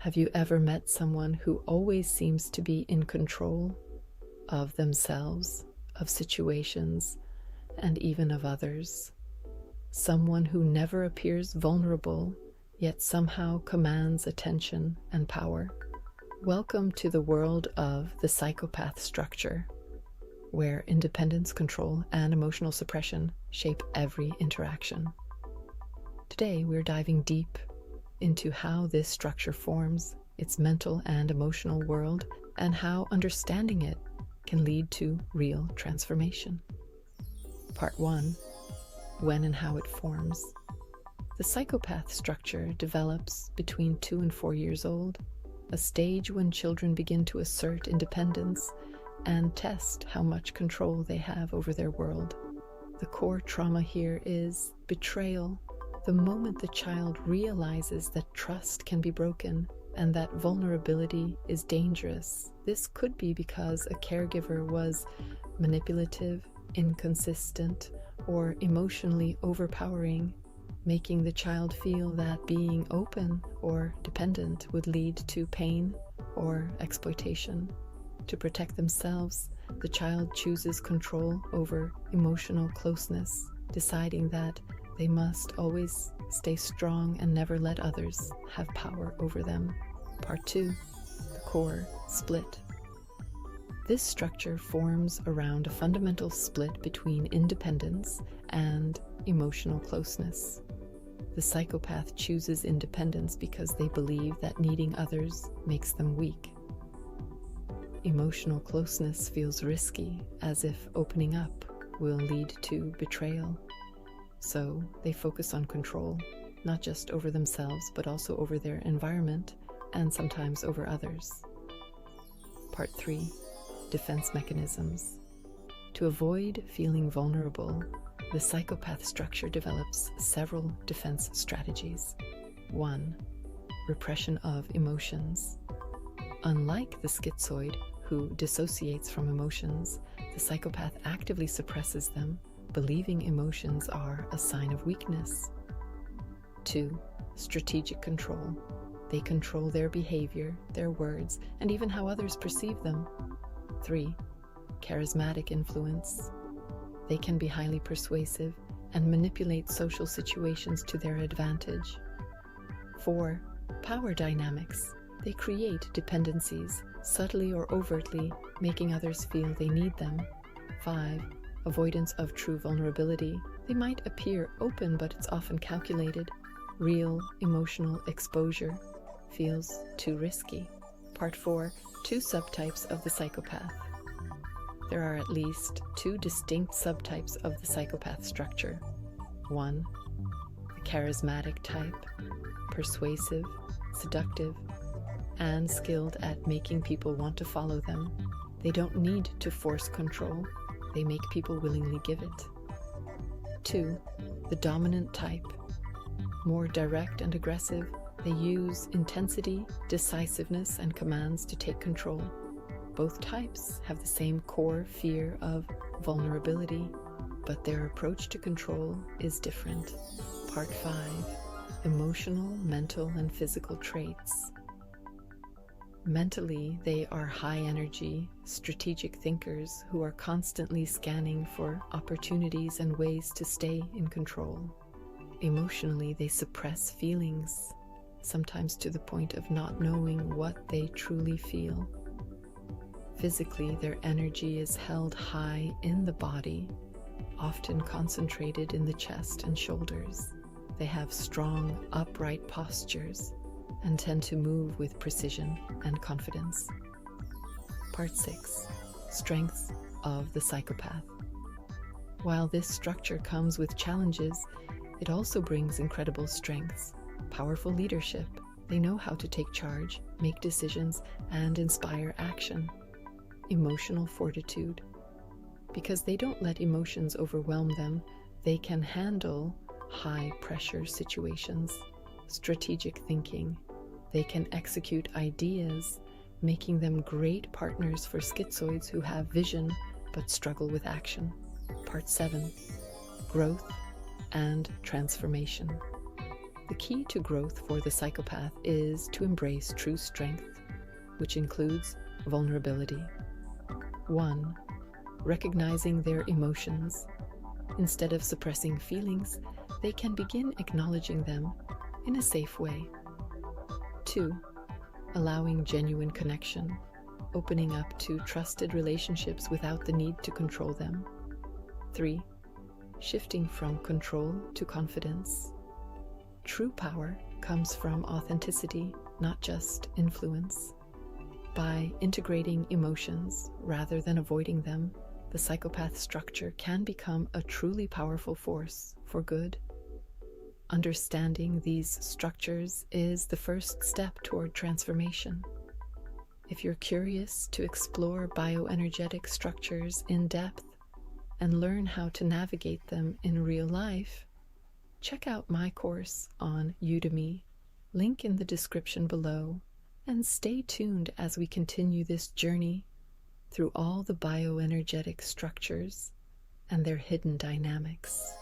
Have you ever met someone who always seems to be in control of themselves, of situations, and even of others? Someone who never appears vulnerable, yet somehow commands attention and power. Welcome to the world of the psychopath structure, where independence, control, and emotional suppression shape every interaction. Today, we're diving deep into how this structure forms, its mental and emotional world, and how understanding it can lead to real transformation. Part 1. When and how it forms. The psychopath structure develops between 2 and 4 years old, a stage when children begin to assert independence and test how much control they have over their world. The core trauma here is betrayal. The moment the child realizes that trust can be broken and that vulnerability is dangerous. This could be because a caregiver was manipulative, inconsistent, or emotionally overpowering, making the child feel that being open or dependent would lead to pain or exploitation. To protect themselves, the child chooses control over emotional closeness, deciding that they must always stay strong and never let others have power over them. Part 2. The core split. This structure forms around a fundamental split between independence and emotional closeness. The psychopath chooses independence because they believe that needing others makes them weak. Emotional closeness feels risky, as if opening up will lead to betrayal. So they focus on control, not just over themselves, but also over their environment and sometimes over others. Part 3. Defense mechanisms. To avoid feeling vulnerable, the psychopath structure develops several defense strategies. 1. Repression of emotions. Unlike the schizoid, who dissociates from emotions, the psychopath actively suppresses them, believing emotions are a sign of weakness. 2. Strategic control. They control their behavior, their words, and even how others perceive them. 3. Charismatic influence. They can be highly persuasive and manipulate social situations to their advantage. 4. Power dynamics. They create dependencies, subtly or overtly, making others feel they need them. 5. Avoidance of true vulnerability. They might appear open, but it's often calculated. Real emotional exposure feels too risky. Part 4. 2 subtypes of the psychopath. There are at least 2 distinct subtypes of the psychopath structure. 1. The charismatic type, persuasive, seductive, and skilled at making people want to follow them. They don't need to force control. They make people willingly give it. 2. The dominant type, more direct and aggressive. They use intensity, decisiveness, and commands to take control. Both types have the same core fear of vulnerability, but their approach to control is different. Part 5. Emotional, mental, and physical traits. Mentally, they are high-energy, strategic thinkers who are constantly scanning for opportunities and ways to stay in control. Emotionally, they suppress feelings, sometimes to the point of not knowing what they truly feel. Physically, their energy is held high in the body, often concentrated in the chest and shoulders. They have strong, upright postures and tend to move with precision and confidence. Part 6. Strengths of the psychopath. While this structure comes with challenges, it also brings incredible strengths. Powerful leadership. They know how to take charge, make decisions, and inspire action. Emotional fortitude. Because they don't let emotions overwhelm them, they can handle high-pressure situations. Strategic thinking. They can execute ideas, making them great partners for schizoids who have vision but struggle with action. Part 7. Growth and transformation. The key to growth for the psychopath is to embrace true strength, which includes vulnerability. 1. Recognizing their emotions. Instead of suppressing feelings, they can begin acknowledging them in a safe way. 2. Allowing genuine connection, opening up to trusted relationships without the need to control them. 3. Shifting from control to confidence. True power comes from authenticity, not just influence. By integrating emotions rather than avoiding them, the psychopath structure can become a truly powerful force for good. Understanding these structures is the first step toward transformation. If you're curious to explore bioenergetic structures in depth and learn how to navigate them in real life, check out my course on Udemy, link in the description below, and stay tuned as we continue this journey through all the bioenergetic structures and their hidden dynamics.